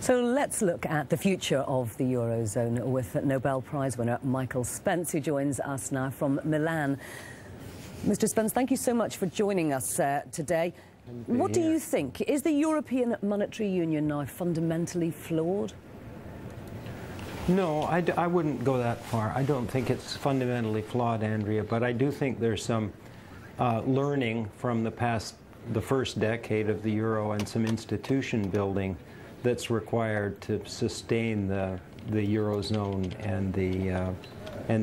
So let's look at the future of the Eurozone with Nobel Prize winner Michael Spence, who joins us now from Milan. Mr. Spence, thank you so much for joining us today. What do you think? Is the European Monetary Union now fundamentally flawed? No, I wouldn't go that far. I don't think it's fundamentally flawed, Andrea, but I do think there's some learning from the first decade of the euro and some institution building that's required to sustain the eurozone and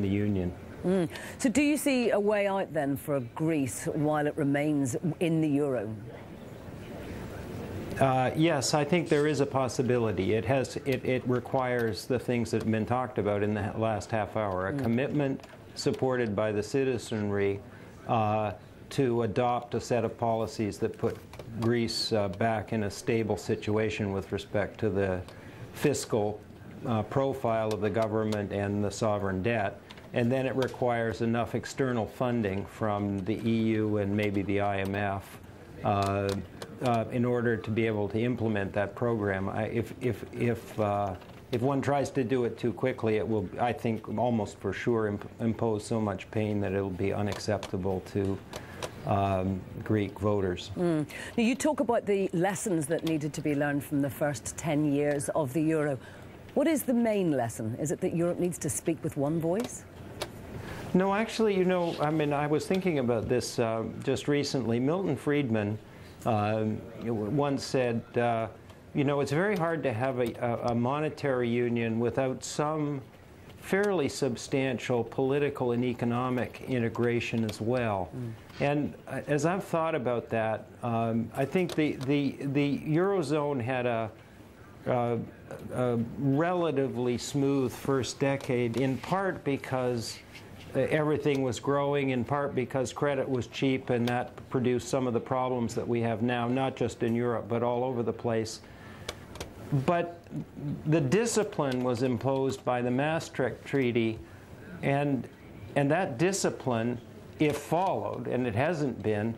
the union. So do you see a way out then for Greece while it remains in the euro? Yes, I think there is a possibility. It requires the things that have been talked about in the last half hour, a commitment supported by the citizenry to adopt a set of policies that put Greece back in a stable situation with respect to the fiscal profile of the government and the sovereign debt. And then it requires enough external funding from the EU and maybe the IMF in order to be able to implement that program. If one tries to do it too quickly, it will, I think, almost for sure impose so much pain that it will be unacceptable to Greek voters. Now, you talk about the lessons that needed to be learned from the first 10 years of the euro. What is the main lesson? Is it that Europe needs to speak with one voice? No, actually, you know, I mean, I was thinking about this just recently. Milton Friedman once said, you know, it's very hard to have a monetary union without some fairly substantial political and economic integration as well. And as I've thought about that, I think the Eurozone had a relatively smooth first decade, in part because everything was growing, in part because credit was cheap, and that produced some of the problems that we have now, not just in Europe, but all over the place. But the discipline was imposed by the Maastricht Treaty, and that discipline, if followed, and it hasn't been,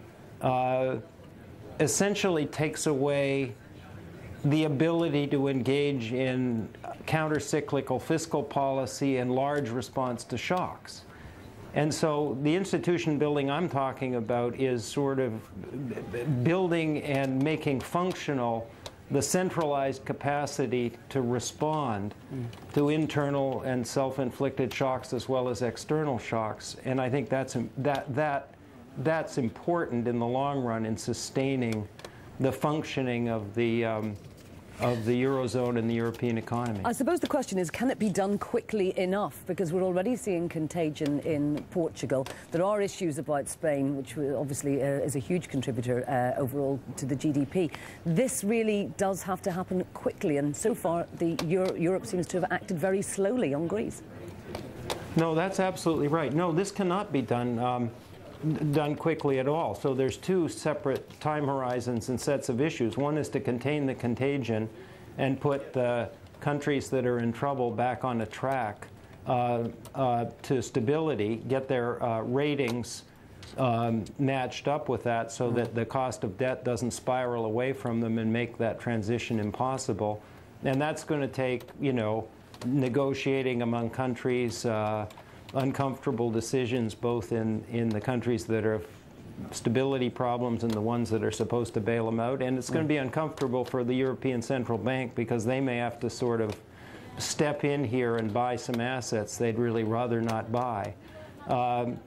essentially takes away the ability to engage in counter-cyclical fiscal policy and large response to shocks. And so the institution building I'm talking about is sort of building and making functional the centralized capacity to respond to internal and self-inflicted shocks as well as external shocks. And I think that's important in the long run in sustaining the functioning of the Eurozone and the European economy. I suppose the question is, can it be done quickly enough? Because we're already seeing contagion in Portugal. There are issues about Spain, which obviously is a huge contributor overall to the GDP. This really does have to happen quickly, and so far Europe seems to have acted very slowly on Greece. No, that's absolutely right. No, this cannot be done quickly at all. So there's two separate time horizons and sets of issues. One is to contain the contagion and put the countries that are in trouble back on a track to stability, get their ratings matched up with that so that the cost of debt doesn't spiral away from them and make that transition impossible. And that's going to take, you know, negotiating among countries, uncomfortable decisions both in the countries that have stability problems and the ones that are supposed to bail them out. And it's going to be uncomfortable for the European Central Bank because they may have to sort of step in here and buy some assets they'd really rather not buy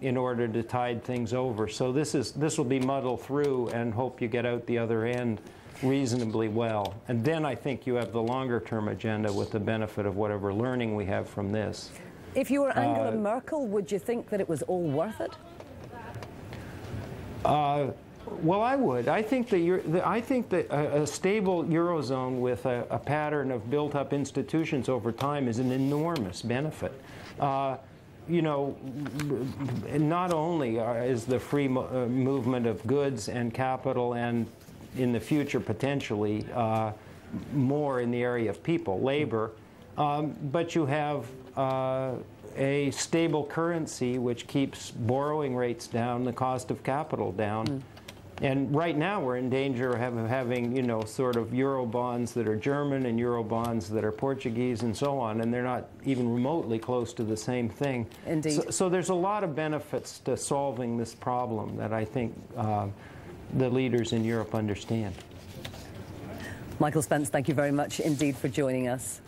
in order to tide things over. So this will be muddled through, and hope you get out the other end reasonably well. And then I think you have the longer-term agenda with the benefit of whatever learning we have from this. If you were Angela Merkel, would you think that it was all worth it? Well, I would. I think that a stable Eurozone with a pattern of built-up institutions over time is an enormous benefit. You know, not only is the free movement of goods and capital, and in the future potentially more in the area of people, labor, but you have a stable currency which keeps borrowing rates down, the cost of capital down, And right now we're in danger of having, you know, sort of Euro bonds that are German and Euro bonds that are Portuguese and so on, and they're not even remotely close to the same thing. Indeed. So there's a lot of benefits to solving this problem that I think the leaders in Europe understand. Michael Spence, thank you very much indeed for joining us.